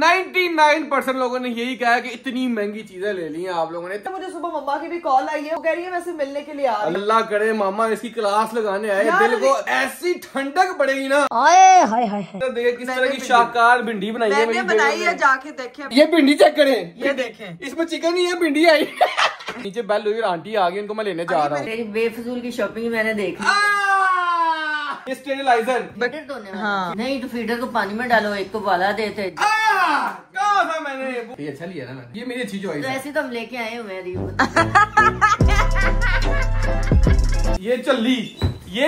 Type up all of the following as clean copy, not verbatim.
99% लोगों ने यही कहा कि इतनी महंगी चीजें ले ली हैं आप लोगों ने। तो मुझे सुबह मम्मा की भी कॉल आई है, वो कह रही है मैं सिर्फ मिलने के लिए आ रही हूं। अल्लाह करे मामा इसकी क्लास लगाने आए, दिल को ऐसी ठंडक पड़ेगी ना। तो देखिए किस तरह की शाहकार भिंडी बनाई है, मैंने बनाई है, जाके देखें। ये भिंडी चेक करें, ये देखें, इसमें चिकन ही है, भिंडी आई। नीचे बेल हुई, आंटी आ गई, उनको मैं लेने जा रहा हूँ। बेफजूल की शॉपिंग मैंने देख ली। ये स्टेरिलाइजर फीडर धोने वाला। हाँ। नहीं तो फीडर को पानी में डालो, एक को बाला देते। कहा था मैंने ये अच्छा लिया ना मैंने, ये मेरी अच्छी चॉइस है। ऐसे तो हम लेके आए हुए हैं। ये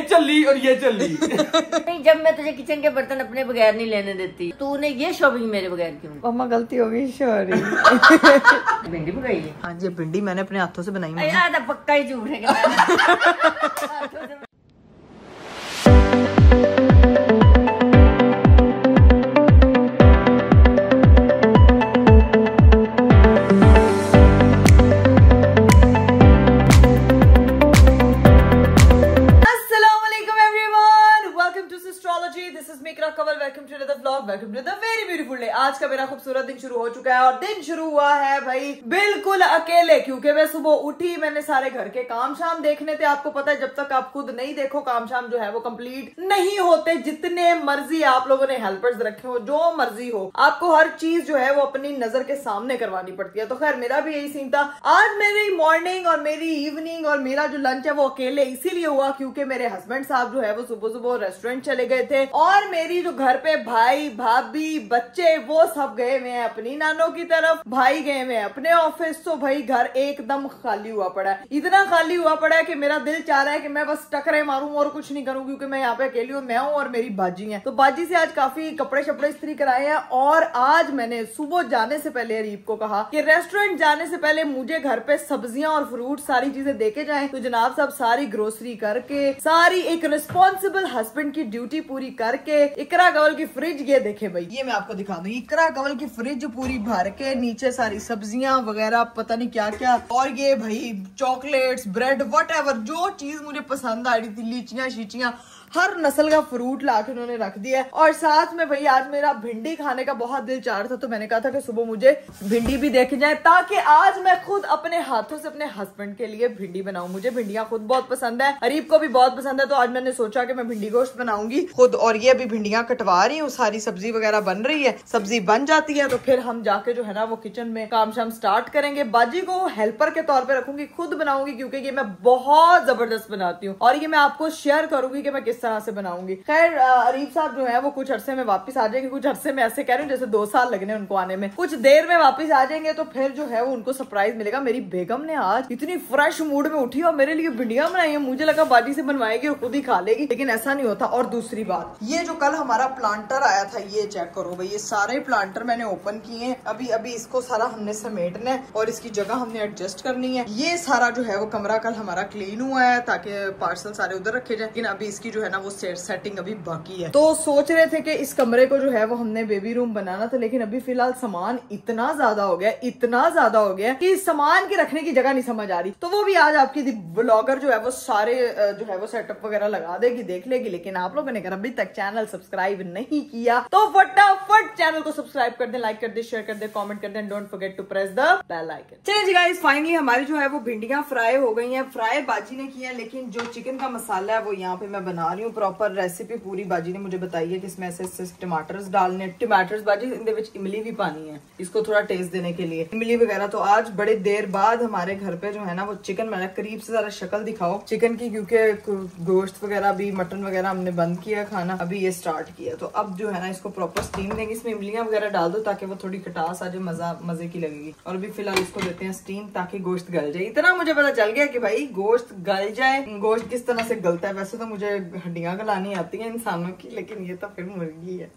चली और ये चली। नहीं, जब मैं तुझे किचन के बर्तन अपने बगैर नहीं लेने देती, तूने ये शॉपिंग मेरे बगैर क्यों? मम्मा गलती हो गई, सॉरी। भिंडी पकाई है। हाँ जी, भिंडी मैंने अपने हाथों से बनाई है। यार पक्का ही झूठ है। आज का मेरा खूबसूरत दिन शुरू हो चुका है और दिन शुरू हुआ है भाई बिल्कुल अकेले, क्योंकि मैं सुबह उठी, मैंने सारे घर के काम शाम देखने थे। आपको पता है जब तक आप खुद नहीं देखो काम शाम जो है वो कंप्लीट नहीं होते। जितने मर्जी आप लोगों ने हेल्पर्स रखे हो, जो मर्जी हो, आपको हर चीज जो है वो अपनी नजर के सामने करवानी पड़ती है। तो खैर मेरा भी यही सीन था। आज मेरी मॉर्निंग और मेरी इवनिंग और मेरा जो लंच है वो अकेले इसीलिए हुआ क्योंकि मेरे हस्बैंड साहब जो है वो सुबह सुबह रेस्टोरेंट चले गए थे और मेरी जो घर पे भाई भाभी बच्चे वो सब गए हुए हैं अपनी नानों की तरफ, भाई गए हुए हैं अपने ऑफिस। तो भाई घर एकदम खाली हुआ पड़ा है, इतना खाली हुआ पड़ा है कि मेरा दिल चाह रहा है कि मैं बस टकरे मारूं और कुछ नहीं करूं, क्योंकि मैं यहाँ पे अकेली हूँ, मैं हूँ और मेरी बाजी है। तो बाजी से आज काफी कपड़े शपड़े इस्त्री कराए हैं और आज मैंने सुबह जाने से पहले अरीब को कहा कि रेस्टोरेंट जाने से पहले मुझे घर पे सब्जियां और फ्रूट सारी चीजें देके जाएं। तो जनाब साहब सारी ग्रोसरी करके, सारी एक रिस्पॉन्सिबल हस्बैंड की ड्यूटी पूरी करके, इकरा कंवल की फ्रिज, ये देखे भाई, ये मैं आपको दिखा दूंगी, इकरा कंवल की फ्रिज पूरी भर के, नीचे सारी सब्जियां वगैरह पता नहीं क्या क्या, और ये भाई चॉकलेट्स, ब्रेड, व्हाटएवर जो चीज मुझे पसंद आ रही थी, लीचियां शीचियां, हर नस्ल का फ्रूट लाके उन्होंने रख दिया है। और साथ में भाई आज मेरा भिंडी खाने का बहुत दिल चाह रहा था, तो मैंने कहा था कि सुबह मुझे भिंडी भी देखी जाए ताकि आज मैं खुद अपने हाथों से अपने हस्बैंड के लिए भिंडी बनाऊं। मुझे भिंडियां खुद बहुत पसंद है, अरीब को भी बहुत पसंद है, तो आज मैंने सोचा कि मैं भिंडी गोश्त बनाऊंगी खुद। और ये अभी भिंडियां कटवा रही हूँ, सारी सब्जी वगैरह बन रही है, सब्जी बन जाती है तो फिर हम जाके जो है ना वो किचन में काम शाम स्टार्ट करेंगे। बाजी को हेल्पर के तौर पर रखूंगी, खुद बनाऊंगी क्योंकि ये मैं बहुत जबरदस्त बनाती हूँ और ये मैं आपको शेयर करूंगी कि मैं किस तरह से बनाऊंगी। खैर अरीब साहब जो है वो कुछ अरसे में वापस आ जाएंगे, कुछ अरसे में ऐसे कह रहे हैं जैसे 2 साल लगने उनको आने में, कुछ देर में वापस आ जाएंगे। तो फिर जो है वो उनको सरप्राइज मिलेगा। मेरी बेगम ने आज इतनी फ्रेश मूड में उठी और मेरे लिए भिंडियां बनाई है, मुझे लगा बाजी से बनवाएगी और खुद ही खा लेगी, लेकिन ऐसा नहीं होता। और दूसरी बात, ये जो कल हमारा प्लांटर आया था, ये चेक करो भाई, ये सारे प्लांटर मैंने ओपन किए हैं। अभी इसको सारा हमने समेटना है और इसकी जगह हमने एडजस्ट करनी है। ये सारा जो है वो कमरा कल हमारा क्लीन हुआ है ताकि पार्सल सारे उधर रखे जाए, लेकिन अभी इसकी जो है ना वो सेटिंग अभी बाकी है। तो सोच रहे थे कि इस कमरे को जो है वो हमने बेबी रूम बनाना था, लेकिन अभी फिलहाल सामान इतना ज्यादा हो गया कि सामान की रखने की जगह नहीं समझ आ रही। तो वो भी आज आपकी ब्लॉगर जो है वो सारे जो है वो सेटअप वगैरह लगा देगी, देख लेगी। लेकिन आप लोगों ने अगर अभी तक चैनल सब्सक्राइब नहीं किया तो फटाफट चैनल को सब्सक्राइब कर दे, लाइक कर दे, शेयर कर दे, कमेंट कर दे, don't forget to press the bell icon. चलिए जी गाइस, फाइनली हमारी जो है वो भिंडियां फ्राई हो गई हैं। फ्राई बाजी ने किया, लेकिन जो चिकन का मसाला है वो यहाँ पे मैं बना रही हूँ। प्रॉपर रेसिपी पूरी बाजी ने मुझे बताई है कि इसमें ऐसे टमाटर डालने, टमाटर बाजी इनके विच इमली भी पानी है इसको थोड़ा टेस्ट देने के लिए, इमली वगैरह। तो आज बड़े देर बाद हमारे घर पे जो है ना वो चिकन बना। करीब से जरा शक्ल दिखाओ चिकन की, क्योंकि गोश्त वगैरह भी, मटन वगैरह हमने बंद किया खाना, अभी ये स्टार्ट किया। तो अब जो है ना इसको प्रॉपर स्टीम देंगे, इसमें इमलियां वगैरह डाल दो ताकि वो थोड़ी खटास आ जाए, मजे की लगेगी। और अभी फिलहाल इसको देते हैं स्टीम ताकि गोश्त गल जाए। इतना मुझे पता चल गया कि भाई गोश्त गल जाए। गोश्त किस तरह से गलता है, वैसे तो मुझे हड्डियां गलानी आती है इंसानों की, लेकिन ये तो फिर मुर्गी है।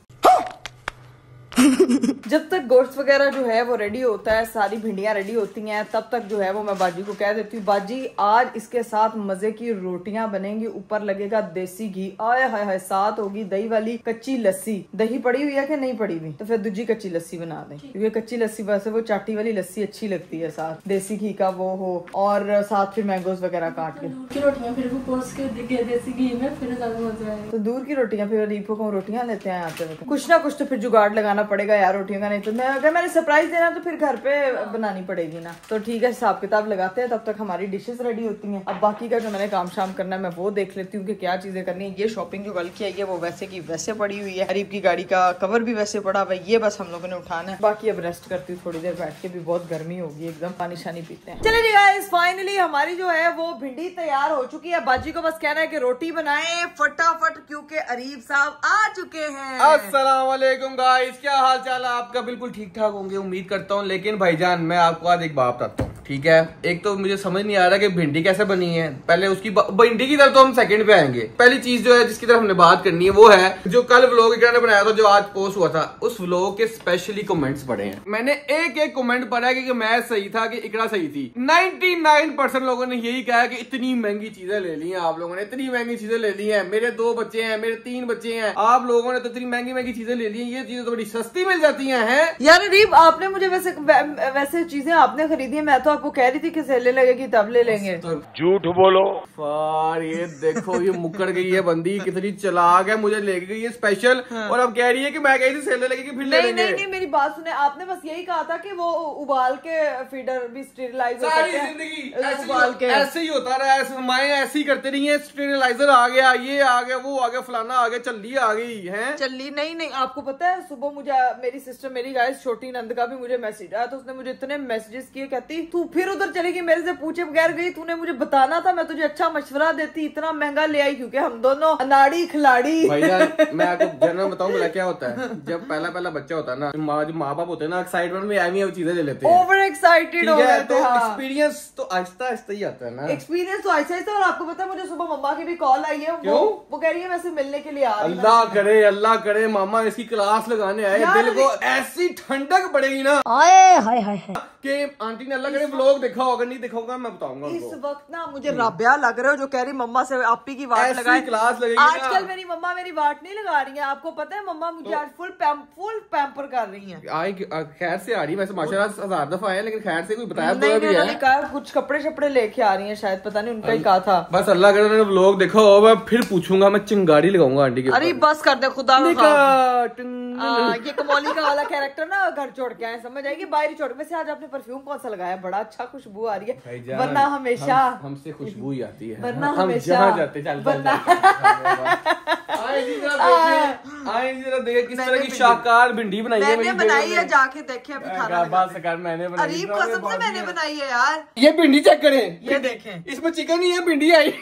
जब तक गोश्त वगैरह जो है वो रेडी होता है, सारी भिंडियां रेडी होती हैं, तब तक जो है वो मैं बाजी को कह देती हूँ, बाजी आज इसके साथ मजे की रोटियां बनेंगी, ऊपर लगेगा देसी घी, आय हाय हाय, साथ होगी दही वाली कच्ची लस्सी। दही पड़ी हुई है कि नहीं पड़ी हुई, तो फिर दूजी कच्ची लस्सी बना दें, क्योंकि कच्ची लस्सी वैसे वो चाटी वाली लस्सी अच्छी लगती है, साथ देसी घी का वो हो, और साथ फिर मैंगोज वगैरह काट के रोटियां फिर वो पोस्ट के देसी घी में फिर ज्यादा मजा आएगा। तो दूर की रोटियां, फिर अरीब को रोटियां लेते हैं आते हुए, कुछ ना कुछ तो फिर जुगाड़ लगाना पड़ेगा। पड़ेगा यार रोटियों का, नहीं तो अगर मैंने सरप्राइज देना तो फिर घर पे बनानी पड़ेगी ना। तो ठीक है, हिसाब किताब लगाते हैं, तब तक हमारी डिशेस रेडी होती हैं। अब बाकी का जो मैंने काम शाम करना है मैं वो देख लेती हूँ कि क्या चीजें करनी है। ये शॉपिंग जो कल की आई है वो वैसे की वैसे पड़ी हुई है, गरीब की गाड़ी का कवर भी वैसे पड़ा हुआ है, ये बस हम लोगों ने उठाना है। बाकी अब रेस्ट करती हूँ थोड़ी देर बैठ के, भी बहुत गर्मी होगी एकदम, पानी शानी पीते हैं। चलिए गाइस, फाइनली हमारी जो है वो भिंडी तैयार हो चुकी है। बाजी को बस कहना है कि रोटी बनाए फटाफट, क्योंकि अरीब साहब आ चुके हैं। अस्सलाम वालेकुम गाइस, क्या हाल चाल है आपका? बिल्कुल ठीक ठाक होंगे उम्मीद करता हूँ। लेकिन भाईजान मैं आपको आज एक बात बताता हूँ, ठीक है? एक तो मुझे समझ नहीं आ रहा कि भिंडी कैसे बनी है। पहले उसकी भिंडी की तरफ तो हम सेकंड पे आएंगे। पहली चीज जो है जिसकी तरफ हमने बात करनी है वो है जो कल व्लॉग इकरा ने बनाया था, जो आज पोस्ट हुआ था, उस व्लॉग के स्पेशली कमेंट्स पढ़े हैं। मैंने एक एक कमेंट पढ़ा कि मैं सही था कि इकरा सही थी। 99% लोगों ने यही कहा कि इतनी महंगी चीजें ले ली हैं आप लोगों ने, इतनी महंगी चीजें ले ली हैं। मेरे 2 बच्चे हैं, मेरे 3 बच्चे हैं, आप लोगों ने तो इतनी महंगी महंगी चीजें ले ली हैं, ये चीजें तो बड़ी सस्ती मिल जाती हैं। यार अरीब, आपने मुझे वैसे चीजें आपने खरीदी है, मैं तो आपको कह रही थी कि सेल लगेगी तब ले लेंगे। तो झूठ बोलो फार, ये देखो ये मुक्कड़ गई है बंदी, कितनी चलाक है, मुझे ले गई है स्पेशल। और अब कह रही है कि मैं कही थी सेल लगेगी फिर ले लेंगे। नहीं, मेरी बात सुने, आपने बस यही कहा था कि वो उबाल के फीडर भी स्टेरिलाइज होते हैं। सारी जिंदगी उबाल के ऐसे ही होता रहा, माएं ऐसे ही करते रही है। स्टेरिलाइजर आ गया, ये आ गया, वो आ गया, फलाना आ गया, चल्ली आ गई है। चल्ली नहीं, आपको पता है सुबह मुझे मेरी सिस्टर, मेरी गाइस छोटी नंद का भी मुझे मैसेज आया, तो उसने मुझे इतने मैसेजेस किए, कहती तू फिर उधर चलेगी, मेरे से पूछे बगैर गई, तूने मुझे बताना था, मैं तुझे अच्छा मशवरा देती, इतना महंगा ले आई, क्योंकि हम दोनों अनाड़ी खिलाड़ी। भैया मैं आपको जनरल बताऊं बोला क्या होता है, जब पहला बच्चा होता है ना, जो माँ बाप होते हैं ना, एक्साइटमेंट में एमी चीजें ले लेते हैं, ओवर एक्साइटेड हो गए थे। एक्सपीरियंस तो आहिस्ता आहिस्ता ही आता है ना, एक्सपीरियंस तो आहिस्ता आहिस्ता। और आपको पता है मुझे सुबह मम्मा की भी कॉल आई है, वो कह रही है मैं से मिलने के लिए आ रही हूं। अल्लाह करे मामा इसकी क्लास लगाने आए, दिल को ऐसी ठंडक पड़ेगी ना कि आंटी ने अल्लाह करे व्लॉग देखा होगा, नहीं देखा होगा मैं बताऊंगा। इस वक्त ना मुझे राबिया लग रहा है जो कह रही मम्मा से आपी की वाट लगाए, क्लास लगेगी। आजकल मेरी मम्मा मेरी वाट नहीं लगा रही है, आपको पता है मम्मा मुझे आज फुल पैम्पर कर रही है। खैर से आ रही है वैसे माशाल्लाह, 1000 दफा है, लेकिन खैर से कोई बताया नहीं, कहा कुछ कपड़े शपड़े लेके आ रही है शायद, पता नहीं उनका ही कहा था। बस अल्लाह करे उन्होंने व्लॉग देखा होगा, फिर पूछूंगा मैं, चिंगारी लगाऊंगा आंटी के। अरे बस कर दे खुदा, ये कमौली का वाला कैरेक्टर ना घर छोड़ के आए, समझ आएगी, बाहर छोड़। वैसे आज आपने परफ्यूम कौन सा लगाया? बड़ा अच्छा खुशबू आ रही है, वरना हमेशा हमसे खुशबू ही आती है, वरना हम हमेशा जहाँ जाते किस तरह की शाहकार भिंडी बनाई है। मैंने बनाई है, जाके देखे अभी खाना। मैंने बनाई, अरीब कसम से मैंने बनाई है यार। ये भिंडी चेक करें, ये देखें, इसमें चिकन ही है, भिंडी आई।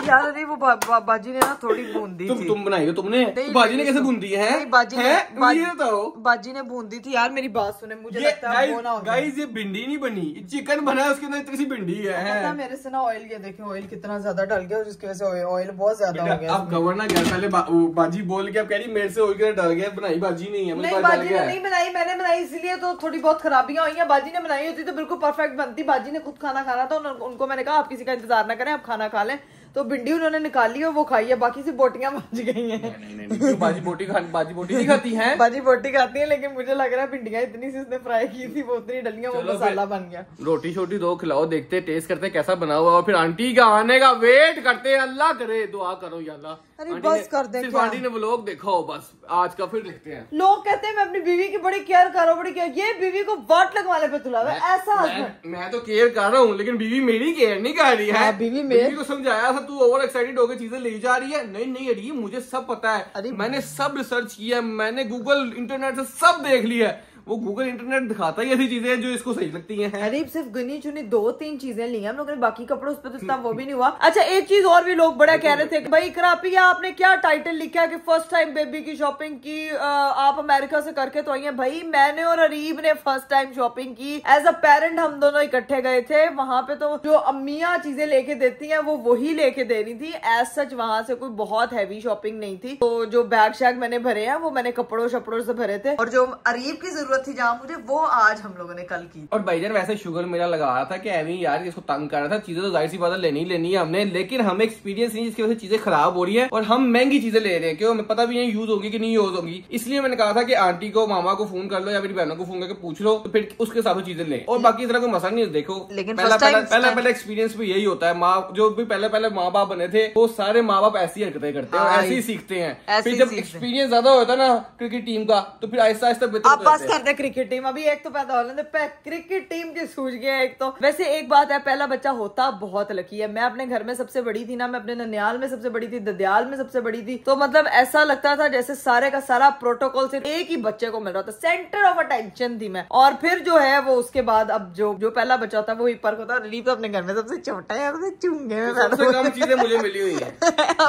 यार अरे वो बाजी ने ना थोड़ी बूंदी थी। तुम बनाई हो तुमने? बाजी ने कैसे बूंदी है? बाजी ने बूंदी थी यार, मेरी बात सुने, मुझे लगता है वो ना हो। गाइस ये भिंडी नहीं बनी, चिकन बना है, उसके अंदर इतनी सी भिंडी है। पता मेरे से ना ऑयल, ये देखें ऑयल कितना ज्यादा डल गया, और इसकी वजह से ऑयल बहुत ज्यादा हो गया। अब गवर्नर घर पहले बाजी बोल के अब कह रही मेरे से ऑयल डल गया, बनाई बाजी नहीं है। नहीं बाजी ने नहीं बनाई, मैंने बनाई, इसलिए तो थोड़ी बहुत खराबियां हुई हैं। बाजी ने बनाई होती तो बिल्कुल परफेक्ट बनती। बाजी ने खुद खाना खाना था, उनको मैंने कहा आप किसी का इंतजार ना करें, आप खाना खा लें, तो भिंडी उन्होंने निकाली और वो खाई है, बाकी से बोटियां बच गई हैं। नहीं, बाजी बोटी नहीं खाती है। बाजी बोटी खाती है, लेकिन मुझे लग रहा है भिंडियां इतनी सी उसने फ्राई की थी, वो उतनी डलियां, वो मसाला बन गया। रोटी छोटी दो खिलाओ, देखते टेस्ट करते कैसा बना हुआ, और फिर आंटी का आने का वेट करते हैं। अल्लाह करे, दुआ करो या अल्लाह। अरे बस कर दे, सिर्फ आंटी ने व्लॉग देखा हो बस आज का, फिर देखते हैं। लोग कहते हैं मैं अपनी बीवी की बड़ी केयर कर रहा हूँ, बड़ी केयर, ये बीवी को वाट लगवाने पे तुला है ऐसा। मैं तो केयर कर रहा हूँ, लेकिन बीवी मेरी केयर नहीं कर रही है। बीवी को समझाया था तू ओवर एक्साइटेड होकर चीजें ले जा रही है। नहीं अड़ी, मुझे सब पता है, मैंने सब रिसर्च किया, मैंने गूगल इंटरनेट से सब देख लिया है। वो गूगल इंटरनेट दिखाता ही ऐसी चीजें जो इसको सही लगती हैं। अरे सिर्फ गिनी चुनी 2-3 चीजें ली हम लोगों ने, बाकी कपड़ों उस पर तो इतना वो भी नहीं हुआ। अच्छा एक चीज और भी लोग बड़ा कह रहे थे कि भाई करापिया आपने क्या टाइटल लिखा है कि फर्स्ट टाइम बेबी की शॉपिंग की, आप अमेरिका से करके तो आई हैं। भाई मैंने और अरीब ने फर्स्ट टाइम शॉपिंग की, एज अ पेरेंट हम दोनों इकट्ठे गए थे वहां पे, तो जो अम्मियां चीजें लेके देती हैं वो वही लेके दे रही थी। एज सच वहां से कोई बहुत हैवी शॉपिंग नहीं थी, तो जो बैग शैग मैंने भरे हैं वो मैंने कपड़ों शपड़ों से भरे थे, और जो अरीब की जरूरत जरूरत थी जहाँ मुझे, वो आज हम लोगों ने कल की। और भाईजान वैसे शुगर मेरा लगा रहा था कि एवी यार इसको तंग कर रहा था, चीजें तो जाहिर सी बात है लेनी है हमने, लेकिन हमें एक्सपीरियंस नहीं जिसकी वजह से चीजें खराब हो रही है और हम महंगी चीजें ले रहे हैं, क्यों हमें पता भी नहीं यूज होगी कि नहीं यूज होगी। इसलिए मैंने कहा था कि आंटी को मामा को फोन कर लो या मेरी बहनों को फोन करके पूछ लो, तो फिर उसके हिसाब से चीजें लें। और बाकी इस तरह कोई मसला नहीं है। देखो लेकिन पहला एक्सपीरियंस भी यही होता है, माँ जो भी पहले माँ बाप बने थे वो सारे माँ बाप ऐसी हरकतें करते हैं, ऐसे ही सीखते हैं। फिर जब एक्सपीरियंस ज्यादा होता है ना क्रिकेट टीम का, तो फिर आहिस्ता आहिस्ता आप पास करते क्रिकेट टीम। अभी एक तो पैदा हो लेते, क्रिकेट टीम के सूझ गया एक तो। वैसे एक बात है, पहला बच्चा होता बहुत लकी है। मैं अपने घर में सबसे बड़ी थी ना, मैं अपने ननियाल में सबसे बड़ी थी, ददियाल में सबसे बड़ी थी, तो मतलब ऐसा लगता था जैसे सारे का सारा प्रोटोकॉल सिर्फ एक ही बच्चे को मिल रहा था, सेंटर ऑफ अटेंशन थी मैं। और फिर जो है वो उसके बाद अब जो पहला बच्चा था वो ही पर होता। रिलीफ तो अपने घर में सबसे छोटा है, चुंगे में सबसे कम चीजें मुझे मिली हुई है।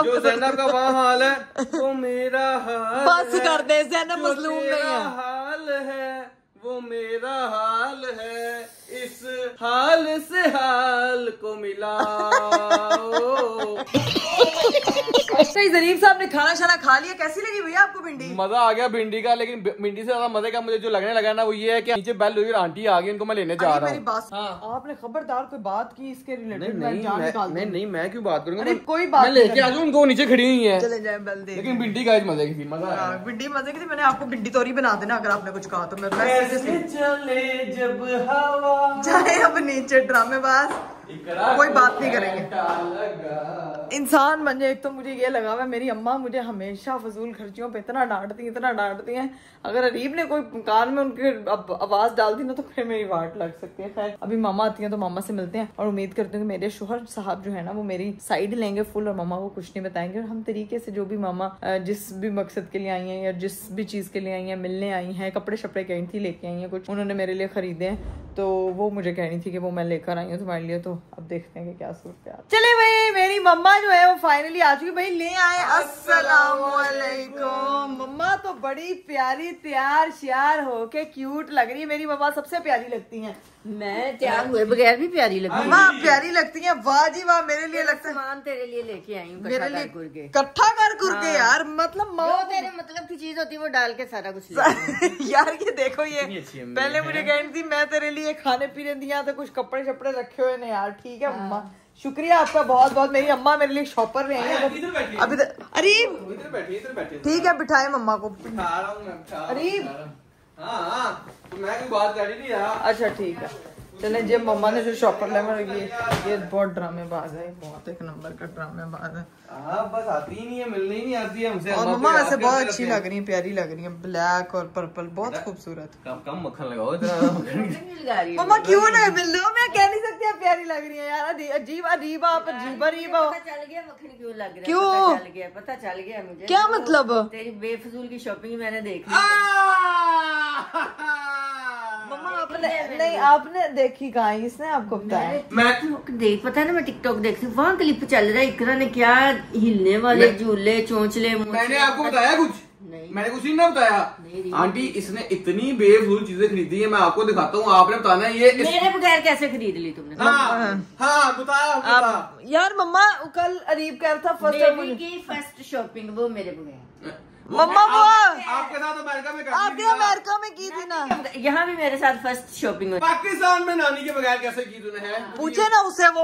जो ज़ैनब का वहाँ हाल है वो मेरा हाल बस कर दे, ज़ैनब मजलूम नहीं है। हाल है वो मेरा हाल है, इस हाल से हाल को मिलाओ। अच्छा ज़रीफ साहब ने खाना शाना खा लिया, कैसी लगी भैया आपको भिंडी? मजा आ गया भिंडी का, लेकिन भिंडी से ज्यादा मजे का मुझे जो लगने लगा ना वो ये है कि नीचे बेल हुई और आंटी आ गई, उनको मैं लेने जा रहा हूँ। आपने खबरदार कोई बात की इसके रिलेटेड? नहीं मैं क्यों बात करूंगा, कोई बात मैं लेके आ जाऊँ, उनको नीचे खड़ी हुई है। चले जाए बेल दे। लेकिन भिंडी का मजे की थी, मजा भिंडी मजे की थी। मैंने आपको भिंडी तोरी बना देना अगर आपने कुछ कहा तो। मैं चले जब हवा चाहे अब नीचे ड्रामेबाज, कोई बात नहीं करेंगे। इंसान बन जाए। एक तो मुझे ये लगा हुआ है, मेरी अम्मा मुझे हमेशा फजूल खर्चियों पे इतना डांटती हैं। अगर अरीब ने कोई कान में उनके आवाज डाल दी ना तो फिर मेरी वाट लग सकती है। खैर अभी मामा आती हैं तो मामा से मिलते हैं और उम्मीद करते हैं कि मेरे शोहर साहब जो है ना वो मेरी साइड लेंगे फुल और मामा को कुछ नहीं बताएंगे। और हम तरीके से जो भी मामा जिस भी मकसद के लिए आई हैं या जिस भी चीज के लिए आई हैं, मिलने आई हैं, कपड़े शपड़े कहीं थी लेके आई हैं, कुछ उन्होंने मेरे लिए खरीदे हैं तो वो मुझे कहनी थी कि वो मैं लेकर आई हूँ तुम्हारे लिए। तो अब देखते हैं कि क्या सूरत है। चले भाई, मेरी मम्मा जो है वो फाइनली आ चुकी। भाई ले आए, अस्सलाम वालेकुम। मम्मा तो बड़ी प्यारी तैयार श्यार होके क्यूट लग रही है। मेरी मम्मा सबसे प्यारी लगती हैं। मैं तैयार हुए बगैर भी प्यारी लगती मम्मा प्यारी लगती हैं। वाह जी वाह, मेरे लिए लगता है सामान तेरे लिए लेके आई हूँ, मेरे लिए इकट्ठा कर के यार। मतलब जो तेरे मतलब की चीज होती है वो डाल के सारा कुछ यार ये देखो, ये पहले मुझे कहनी थी मैं तेरे लिए खाने पीने दिया तो कुछ कपड़े शपड़े रखे हुए ने यार। ठीक है मम्मा, शुक्रिया आपका बहुत बहुत। मेरी अम्मा मेरे लिए शॉपर में आई है अभी तक। अरीब ठीक है बिठाए मम्मा को। अरीब हाँ तो मैं कोई बात कर ही नहीं रहा। अच्छा ठीक है चले। जब मम्मा ने जो शॉपर लेमन ये बहुत ड्रामेबाज है, बहुत एक नंबर का ड्रामेबाज है। बस आती ही नहीं है, मिलने ही नहीं आती है हमसे। और मम्मा वैसे बहुत अच्छी लग रही है, प्यारी लग रही है, ब्लैक और पर्पल बहुत खूबसूरत। कम मक्खन लगाओ मम्मा क्यों ना मिल लो, मैं कह नहीं सकती आप प्यारी लग रही है यार। अजीब अजीब आप अजीब अजीब चल गया मक्खन क्यों लग रहा है? क्यों चल गया, पता चल गया मुझे। क्या मतलब? तेरी बेफजूल की शॉपिंग मैंने देख ली। मम्मा आपने नहीं, आपने देखी कहाँ? इसने आपको बताया? मैं देख पता है ना, मैं टिकटॉक देखती हूँ, वहाँ क्लिप चल रहा है। इकरा ने क्या हिलने वाले झूले चोंचले। मैंने आपको बताया कुछ? नहीं मैंने कुछ नहीं बताया। आंटी इसने इतनी बेफजूल चीजें खरीदी है, मैं आपको दिखाता हूँ, आपने बताना ये मेरे बगैर कैसे खरीद ली तुमने? हाँ बताया यार। मम्मा कल अरीब कह रहा था फर्स्ट शॉपिंग वो मेरे बगैर। मम्मा वो आपके साथ अमेरिका में आपने अमेरिका में की थी ना, यहाँ भी मेरे साथ फर्स्ट शॉपिंग हुई। पाकिस्तान में नानी के बगैर कैसे की तूने? है पूछे ना उसे, वो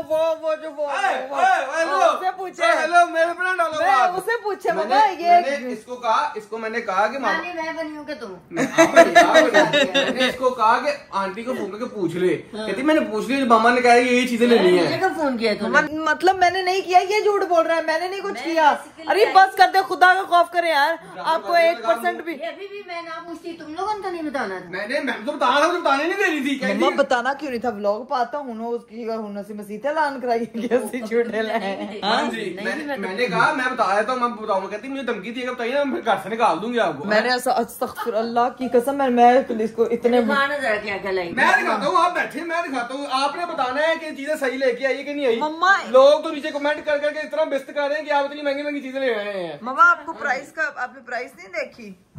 उसे पूछे। हेलो मेरे पे ना डालो, उसे पूछे। मम्मा ये इसको कहा, इसको मैंने कहा कि मैं बनी हूँ तुम। मैंने इसको कहा कि आंटी को फोन करके पूछ ले। कहती मैंने पूछ लिया, मामा ने कहा यही चीजें लेनी है। कब फोन किया तुमने? मतलब मैंने नहीं किया, ये झूठ बोल रहा है, मैंने नहीं कुछ किया। अरे बस कर दे, खुदा का खौफ करे यार। आपको 1% भी अभी भी मैं ना पूछती, तुम लोगों ने तो नहीं बताना था। मैं तो बताना था, बताने नहीं दे रही थी। मम्मा बताना क्यों नहीं था? व्लॉग पाता हूँ उसकी से मसीते ऐलान कराई कैसी झूठे मैंने कहा मैं बताया था, मैं बताऊंगा। कहती मुझे धमकी दी, बताइए मैं घर से निकाल दूंगी आपको। मैंने ऐसा अल्लाह की कसम मैं इसको इतने क्या क्या लाई मैं दिखाता हूँ, आप बैठे मैं दिखाता हूँ। आपने बताना है कि चीजें सही लेके आई है कि नहीं आई। मम्मा लोग तो नीचे कमेंट कर करके इतना बेइज्जत कर रहे हैं कि आप इतनी महंगी महंगी चीजें ले रहे हैं। मम्मा आपको प्राइस का, आपने प्राइस नहीं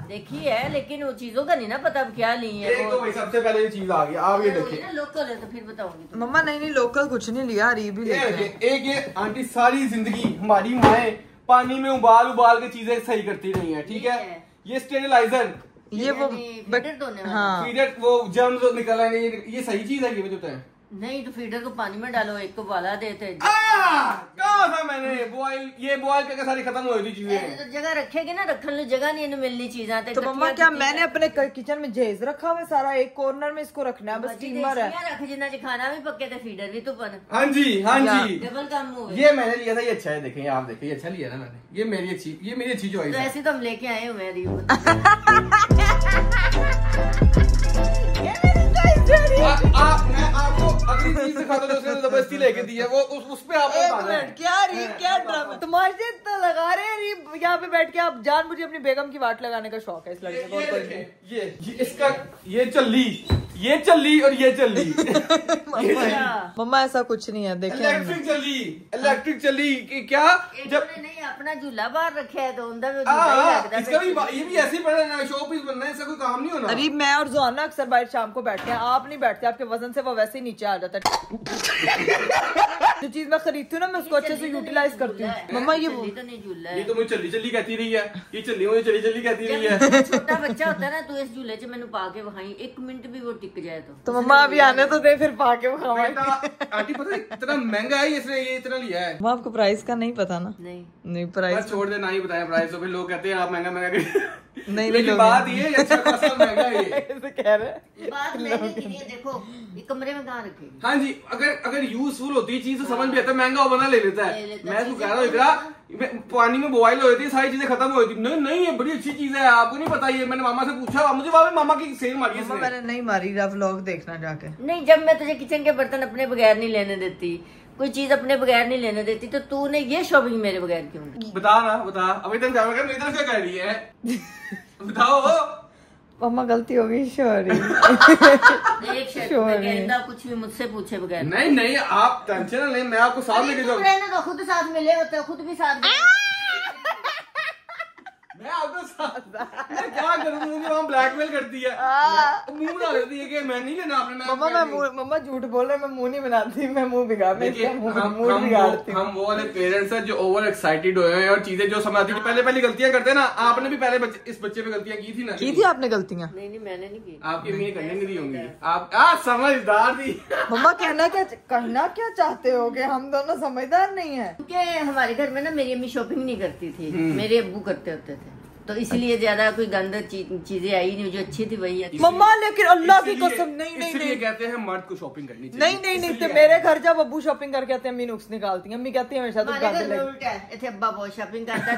देखी है, लेकिन वो चीजों का नहीं ना पता अब क्या ली है। एक तो भाई सबसे पहले ये चीज आ गई, आप ये देखिए। लोकल है तो फिर बताऊंगी। मम्मा नहीं लोकल कुछ नहीं लिया, अरीब ही एक ये आंटी सारी जिंदगी हमारी माएं पानी में उबाल के चीजें सही करती रही हैं, ठीक है। ये स्टेरिलाइजर ये वो फीडर धोने वाला। हाँ फीडर वो जर्म्स निकल आएंगे, ये सही चीज है, ये मुझे बताएं। नहीं तो फीडर को पानी में डालो, एक को उबाला देते। कहा था मैंने बॉयल, ये बॉयल करके सारी खत्म हो गई चीजें। तो जगह रखेगी ना, रखने जगह नहीं इन्हें मिलनी चीजें। तो मम्मा क्या मैंने अपने किचन में जहेज रखा हुआ है सारा, एक कॉर्नर में इसको रखना है, बस स्टीमर है। रख जिन्ना खाना भी पक्के थे, फीडर भी तो बन। हाँ जी हाँ जी, डबल काम हो। ये मैंने लिया था, ये अच्छा है, देखें आप देखें, ये अच्छा लिया ना मैंने, ये मेरी अच्छी चॉइस तो है। ऐसे तो हम लेके आए हुए हैं। मैं आपको अगली चीज दिखाता हूं, उसने जबरदस्ती लेके दी है, वो उस पे आपको बताना है। क्या रीब क्या ड्रामा तुम्हारे तो लगा रहे हैं रीब, यहाँ पे बैठ के आप जान मुझे अपनी बेगम की वाट लगाने का शौक है इस लड़के को। और कोई नहीं। ये इसका ये चल्ली और ये चल्ली मम्मा ऐसा कुछ नहीं है, देखिए इलेक्ट्रिक चल्ली क्या जब नहीं अपना झूला बाहर रखा है तो उनका भी इसका भी ये भी ऐसे ही पड़ा है, शो पीस बनना है, इसका कोई काम नहीं होना। अरे मैं और जोहाना अक्सर बाहर शाम को बैठते हैं, आप नहीं बैठते, आपके वजन से वो वैसे ही नीचे आ जाता है। जो चीज मैं खरीदती हूँ ना मैं उसको अच्छे से यूटिलाइज करती हूँ। मम्मा ये तो नहीं झूला है, ये तो मुझे चल्ली कहती रही है, ये चल्ली मुझे चल्ली कहती रही है। छोटा बच्चा होता है ना, तो इस झूले से मैंने पा के वहां 1 मिनट भी वो टिक जाए तो मम्मा अभी आने तो दे, फिर पाके वो खावाएंगे। आंटी पता है इतना महंगा है, इसने ये इतना लिया है। वो आपको प्राइस का नहीं पता ना? नहीं प्राइस छोड़ दे, ना ही बताया प्राइस, तो फिर लोग कहते हैं आप महंगा नहीं लेकिन बात ये अच्छा खासा महंगा है ये। कह रहे बात महंगी की नहीं है, देखो ये कमरे में कहाँ रखेगी। हाँ जी, अगर यूजफुल होती है चीज तो समझ भी आता है, महंगा वो बना ले लेता है। मैं तो कह रहा हूँ इकरा पानी में बॉयल हो जाती है, सारी चीजें खत्म हो जाती है। नहीं ये बड़ी अच्छी चीज है, आपको नहीं पता। ये मैंने मामा से पूछा, मुझे वहां मामा की सेल मारी है। मैंने नहीं मारी, व्लॉग देखना जाके। नहीं, जब मैं तुझे किचन के बर्तन अपने बगैर नहीं लेने देती, कोई चीज अपने बगैर नहीं लेने देती, तो तूने ये शॉपिंग मेरे बगैर क्यों की? बता ना, बता। अभी तक मेरी तरफ क्या कह रही है बताओ। मम्मा गलती हो गई, सॉरी। एक शर्ट कुछ भी मुझसे पूछे बगैर। नहीं आप टेंशन ना लें, मैं आपको साथ लेके जाऊंगा। तो खुद साथ मिले होते, खुद भी साथ मैं आपको साथ मैं क्या करूँ, मुझे वहाँ ब्लैकमेल करती है, मुंह बना लेती है कि मैं नहीं लेना आपने। मम्मा झूठ बोल रहे, मैं मुंह नहीं बनाती, मैं मुंह बिगाड़ती हूँ। हम वो वाले पेरेंट्स हैं जो ओवर एक्साइटेड हुए हैं और चीजें जो समझ आती है पहले गलतियां करते हैं ना। आपने भी पहले इस बच्चे पे गलतियां की थी ना? की थी आपने गलतियां? नहीं मैंने नहीं की। आपकी अम्मी ने करने नहीं दी होंगी। आप समझदार थी। मम्मा कहना क्या चाहते हो कि हम दोनों समझदार नहीं है? क्योंकि हमारे घर में ना मेरी अम्मी शॉपिंग नहीं करती थी, मेरे अब्बू करते होते थे, तो इसलिए ज्यादा कोई गंदा चीजें आई नहीं, जो अच्छी थी वही अच्छी। मम्मा लेकिन अल्लाह की कसम नहीं कहते हैं मर्द को शॉपिंग करनी चाहिए। नहीं तो मेरे घर जब अब्बू शॉपिंग करके आते हैं अम्मी नुक्स निकालती है। अम्मी कहती है हमेशा तो उल्टा है, इतने अब्बा बहुत शॉपिंग करता है।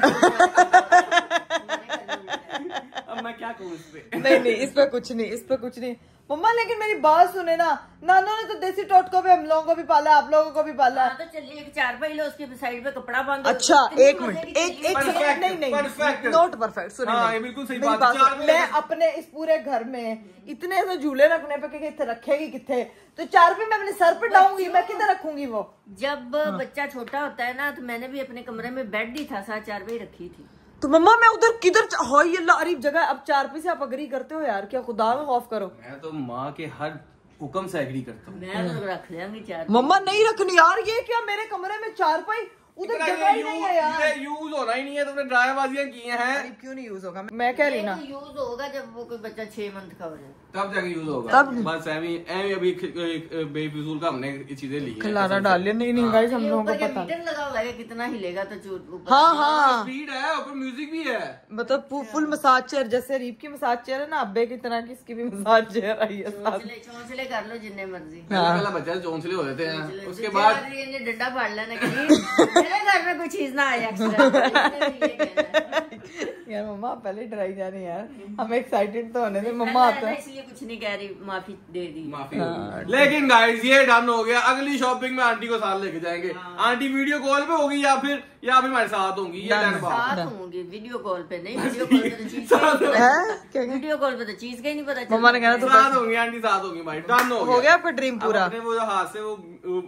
अब मैं क्या कहूँ इस पे? नहीं इस पे कुछ नहीं मम्मा। लेकिन मेरी बात सुने ना, नानों ने तो देसी टोटकों पे हम लोगों को भी पाला, आप लोगों को भी पाला। तो चलिए एक 4 लो, उसके साइड पे कपड़ा बांध। अच्छा एक मिनट, एक नहीं नोट परफेक्ट सुनिए, बिल्कुल सही बात। मैं अपने इस पूरे घर में इतने से झूले रखने पे कितने रखेगी कितने, तो 4 मैं अपने सर पे डाऊंगी, मैं किधर रखूंगी वो? जब बच्चा छोटा होता है ना, तो मैंने भी अपने कमरे में बेड ही था, 4 रखी थी। तो मम्मा मैं उधर किधर अरीब जगह, अब 4 से आप अग्री करते हो यार, क्या खुदा में खौफ करो। मैं तो माँ के हर हुक्म से एग्री करता हूँ। मैं तो रख लेंगी 4। मम्मा नहीं रखनी यार, ये क्या मेरे कमरे में 4 उधर जगह ही नहीं है यार। यूज होना ही नहीं है, तुमने ड्राइबाजियां की हैं। क्यों नहीं यूज होगा? मैं कह रही ना यूज होगा जब वो कोई बच्चा 6 मंथ का हो जाए, तब जाके यूज होगा। तब बस अभी अभी बेफिजूल का हमने ये चीजें ली हैं। खिलाना डाल लिया। नहीं गाइस, हम लोगों को पता मीटर लगा हुआ है, कितना हिलेगा तो हाँ स्पीड है, ऊपर म्यूजिक भी है, मतलब फुल मसाज चेयर, जैसे रीप की मसाज चेयर है ना, अब्बे की तरह की इसकी भी मसाज चेयर आई है। चौंसले कर लो जितने मर्जी। पहला बच्चा चौंसले हो जाते हैं, उसके बाद डंडा फाड़ लेना मेरे घर में कोई चीज ना आए। यार मम्मा पहले डराई जा रही यार, हम एक्साइटेड तो होने थे। मम्मा आता है इसलिए कुछ नहीं कह रही, माफी दे दी। लेकिन गाइस ये डन हो गया, अगली शॉपिंग में आंटी को साथ लेके जाएंगे। आंटी वीडियो कॉल पे होगी या फिर हमारे साथ होंगी? साथ होंगी, वीडियो कॉल पे नहीं। वीडियो कॉल पे तो चीज वीडियो कॉल पे तो चीज का ही नहीं पता। मम्मा ने कहना साथ होंगी, आंटी साथ होंगी भाई। डन हो गया आपका ड्रीम पूरा। वो जो हाथ से वो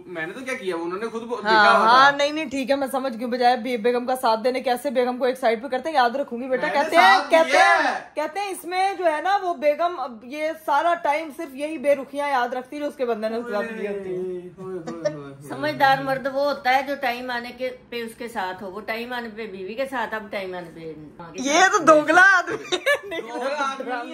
मैंने तो क्या किया, उन्होंने खुद हाँ नहीं ठीक है, मैं समझ गई। बजाय बेगम का साथ देने कैसे बेगम को एक साइड पे करते हैं, याद रखूंगी बेटा। कहते हैं इसमें जो है ना, वो बेगम ये सारा टाइम सिर्फ यही बेरुखियां याद रखती है जो उसके बंदे ने उसके साथ की होती है। समझदार मर्द वो होता है जो टाइम आने के पे उसके साथ हो, वो टाइम आने पे बीवी के साथ, अब टाइम आने पे ये तो दोगला आदमी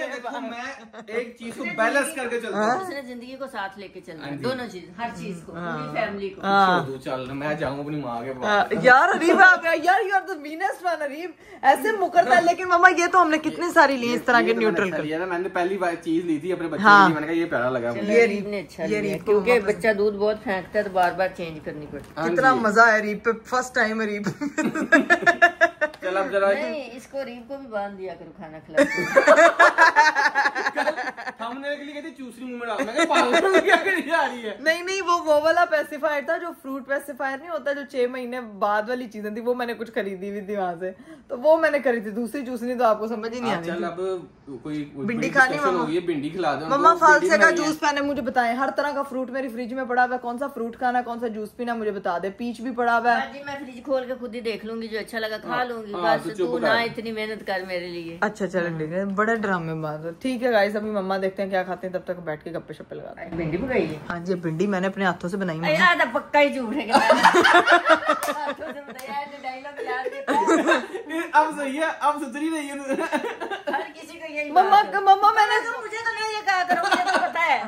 देखो मैं एक चीज को बैलेंस करके चलता हूँ। उसने जिंदगी को साथ लेके चलना है, दोनों चीज, हर चीज को, पूरी फैमिली को। तू चल, मैं जाऊँ अपनी माँ के पास। यार अरीब आप यार you are the meanest one Areeb, ऐसे मुकरता है। लेकिन मामा ये तो हमने कितनी सारी ली इस तरह के न्यूट्रल कर। ना मैंने पहली बार चीज ली थी अपने बच्चे के लिए, मैंने कहा ये प्यारा लगा मुझे। ये रीब ने अच्छा लिया क्योंकि बच्चा दूध बहुत फेंकता है तो बार बार चेंज करनी पड़ती है। कितना मजा है रीब पे, फर्स्ट टाइम रीब। चल अब जरा नहीं, इसको रीब को भी बांध दिया करो खाना खिला। हमने के लिए कहती चूसनी मुंह में डाल, मैं कहा पागल में क्या करी जा रही है। नहीं वो वाला पेसिफायर था जो फ्रूट पेसिफायर नहीं होता, जो 6 महीने बाद वाली चीजें थी, वो मैंने कुछ खरीदी हुई थी वहां से, तो वो मैंने खरीदी थी। दूसरी चूसनी तो आपको समझ ही नहीं आनी। चल अब कोई भिंडी खानी मम्मा, भिंडी खिला दो मम्मा। फालसे का जूस मैंने मुझे बताए, हर तरह का फ्रूट मेरी फ्रिज में पड़ा हुआ है, कौन सा फ्रूट खाना कौन सा जूस पीना मुझे बता दे। पीच भी पड़ा हुआ है जी, मैं फ्रिज खोल के खुद ही देख लूंगी, जो अच्छा लगा खा लूंगी। बस तू ना इतनी मेहनत कर मेरे लिए। अच्छा चलो ठीक है, बड़े ड्रामे बात है। ठीक है गाइस, अभी मम्मा देखते हैं क्या खाते हैं, तब तक बैठ के गप्पे शप्पे लगाते हैं। भिंडी पकाई है? हाँ जी, भिंडी मैंने अपने हाथों से बनाई है। यार पक्का ही झूठ है। हाथों से बताया, डायलॉग याद देता अब सही है, अब सुधरी नहीं है। हर किसी को यही मम्मा मैंने मुझे तो नहीं ये कहा करो, मुझे तो पता है।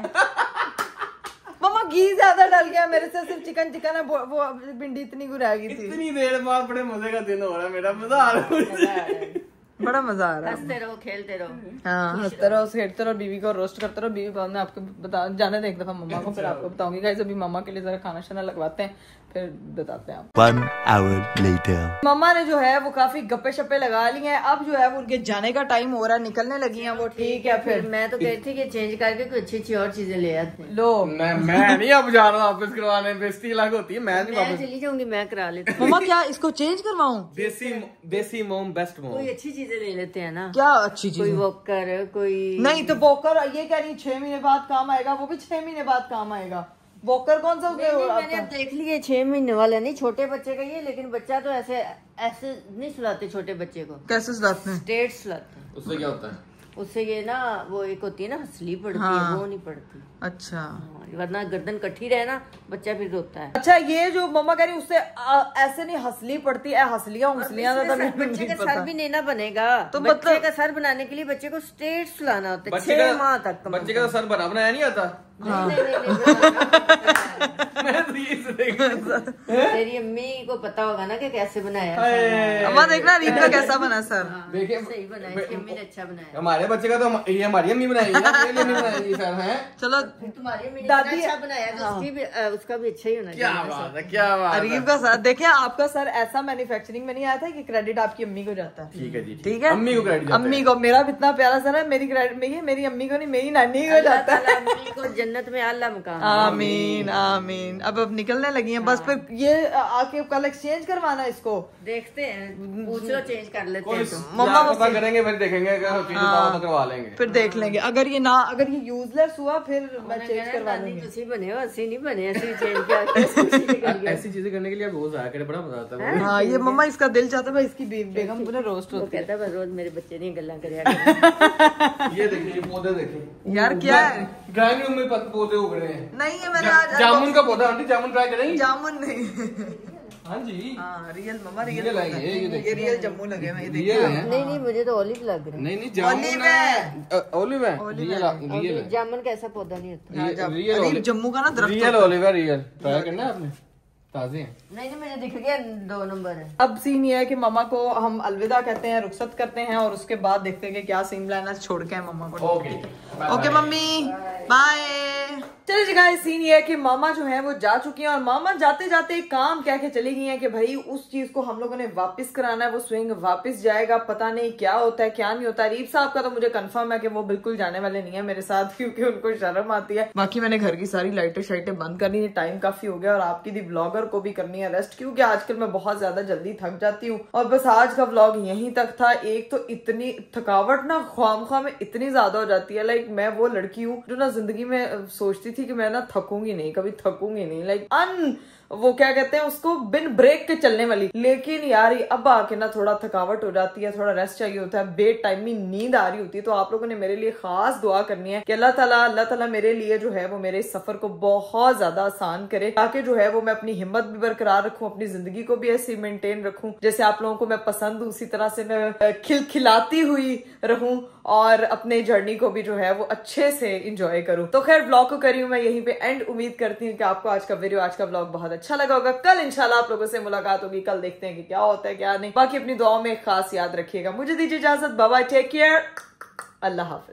मम्मा घी ज्यादा डल गया मेरे से, सिर्फ चिकन है, वो भिंडी इतनी रह गई थी। इतनी देर बाद बड़े मजे का दिन हो रहा है मेरा, मजा आ रहा है, बड़ा मजा आ रहा है। हंसते रहो, खेलते रहो। हाँ, हंसते रहो, खेलते रहो, बीवी को रोस्ट करते रहो। बीवी बाद में आपको बता जाने दें एक दफा मम्मा को, फिर आपको बताऊंगी। गाइस अभी मम्मा के लिए जरा खाना शाना लगवाते हैं, फिर बताते हैं आपको। 1 hour later. मम्मा ने जो है वो काफी गप्पे शप्पे लगा लिए हैं, अब जो है वो उनके जाने का टाइम हो रहा है, निकलने लगी हैं वो। ठीक है फिर मैं तो कहती थी कि चेंज करके कुछ अच्छी अच्छी और चीजें ले आते हैं। लो मैं नहीं अब जा रहा हूँ वापस करवाने, बेइज्जती अलग होती है। मैं नहीं मैं वापस, चली जाऊंगी, मैं करा लेती हूँ। मम्मा क्या इसको चेंज करवाऊं? देसी मोम बेस्ट मोम। कोई अच्छी चीजें ले लेते हैं ना, क्या अच्छी कोई चीज? वॉकर, कोई नहीं तो वॉकर ये कह रही 6 महीने बाद काम आएगा, वो भी 6 महीने बाद काम आएगा। वॉकर कौन सा मैंने अब देख लिया 6 महीने वाला नहीं, छोटे बच्चे का ये। लेकिन बच्चा तो ऐसे नहीं सुलाते छोटे बच्चे को। कैसे सुलाते हैं? स्ट्रेट सुलाते हैं। उससे क्या होता है? उससे ये ना वो एक होती है ना हंसली पड़ती है, वो नहीं पड़ती। अच्छा वरना गर्दन कट्ठी रहे ना बच्चा फिर रोता है। अच्छा, ये जो मम्मा कह रही उससे ऐसे नहीं हंसली पड़ती है, हंसलियां बच्चे का सर भी नहीं ना बनेगा, तो बच्चे का सर बनाने के लिए बच्चे को स्ट्रेट सुलाना होता है 6 माह तक। बच्चे का सर बनाया नहीं आता। तेरी अम्मी को पता होगा ना कि कैसे बनाया। अम्मा देखना रीप का कैसा बना सर। देखिए सही बनाया, इसकी अम्मी ने अच्छा बनाया। हमारे बच्चे का तो ये हमारी अम्मी बनाएगी ना, मेरी अम्मी बनाएगी सर। है चलो तुम्हारी अम्मी ने दादी अच्छा बनाया तो उसकी भी उसका भी अच्छा ही होना क्या चाहिए। बात है, क्या बात है। अरीब का सर देखिए, आपका सर ऐसा मैन्युफैक्चरिंग में नहीं आया था कि क्रेडिट आपकी अम्मी को जाता है। ठीक है जी, ठीक है, अम्मी को क्रेडिट, अम्मी को। मेरा भी इतना प्यारा सर है, मेरी क्रेडिट में मेरी अम्मी को नहीं, मेरी नानी को जाता है। अम्मी को जन्नत में अल्लाह मुकाम। आमीन आमीन। अब निकलने लगी हैं बस, फिर ये आके कल एक्सचेंज करवाना इसको। देखते हैं, पूछ लो, चेंज कर लेते हैं। मम्मा पता करेंगे, फिर देखेंगे तो करवा लेंगे, फिर देख लेंगे। अगर ये यूजलेस हुआ फिर मैं चेंज करवा लूंगी। तुसी बने हो, असली नहीं बने। ऐसी चेंज क्या ऐसी चीजें करने के लिए रोज आया करे, बड़ा मजा आता है। हाँ, ये मम्मा इसका दिल चाहता है इसकी बेगम पूरे रोस्ट होती है। कहता है रोज मेरे बच्चे नहीं गल्ला करे। ये देखिए पौधे देखिए यार क्या है, ड्राइंग रूम में पौधे उग रहे हैं। नहीं है मैंने आज जामुन का पौधा, आंटी जामुन ट्राई करेंगी? जामुन नहीं। हाँ जी, हाँ रियल मम्मा, रियल आएंगे, ये रियल जम्मू लगे हैं, ये रियल देखिए। है। नहीं मुझे तो ओलिव लग रहा है। नहीं जामुन है, ओलिव है, रियल है। जामुन का ऐसा पौधा नहीं होता। रियल जम्मू का ना दरख्त। रियल ओलिव है, रियल ट्राई करना है आपने, ताजे हैं। नहीं मुझे दिख गया 2 नंबर है। अब सीन ये है कि मम्मा को हम अलविदा कहते हैं, रुखसत करते हैं, और उसके बाद देखते हैं कि क्या सीन लाना छोड़ के है मम्मा को। Okay mummy bye. चलिए जी गाइस, सीन ये है कि मामा जो है वो जा चुकी हैं, और मामा जाते जाते एक काम कह के चली गई हैं कि भाई उस चीज को हम लोगों ने वापस कराना है, वो स्विंग वापस जाएगा। पता नहीं क्या होता है क्या नहीं होता। रीप साहब का तो मुझे कंफर्म है कि वो बिल्कुल जाने वाले नहीं है मेरे साथ, क्योंकि उनको शर्म आती है। बाकी मैंने घर की सारी लाइटें शाइटें बंद करनी है, टाइम काफी हो गया, और आपकी दी ब्लॉगर को भी करनी है रेस्ट, क्योंकि आजकल मैं बहुत ज्यादा जल्दी थक जाती हूँ। और बस आज का व्लॉग यहीं तक था। एक तो इतनी थकावट ना ख्वामख्वाह में इतनी ज्यादा हो जाती है। लाइक मैं वो लड़की हूँ जो ना जिंदगी में सोचती थी कि मैं ना थकूंगी नहीं, कभी थकूंगी नहीं। लाइक वो क्या कहते हैं उसको, बिन ब्रेक के चलने वाली। लेकिन यार अब आके ना थोड़ा थकावट हो जाती है, थोड़ा रेस्ट चाहिए होता है, बे टाइमी नींद आ रही होती है। तो आप लोगों ने मेरे लिए खास दुआ करनी है कि अल्लाह ताला मेरे लिए जो है वो मेरे सफर को बहुत ज्यादा आसान करे, ताकि जो है वो मैं अपनी हिम्मत भी बरकरार रखूं, अपनी जिंदगी को भी ऐसे मेंटेन रखूं जैसे आप लोगों को मैं पसंद हूं, उसी तरह से मैं खिलखिलाती हुई रहूं और अपने जर्नी को भी जो है वो अच्छे से इंजॉय करूं। तो खैर व्लॉग को करी हूं मैं यहीं पे एंड। उम्मीद करती हूँ कि आपको आज का वीडियो, आज का व्लॉग बहुत अच्छा लगा होगा। कल इंशाल्लाह आप लोगों से मुलाकात होगी, कल देखते हैं कि क्या होता है क्या नहीं। बाकी अपनी दुआओं में खास याद रखिएगा। मुझे दीजिए इजाजत, बाय बाय, टेक केयर, अल्लाह हाफिज।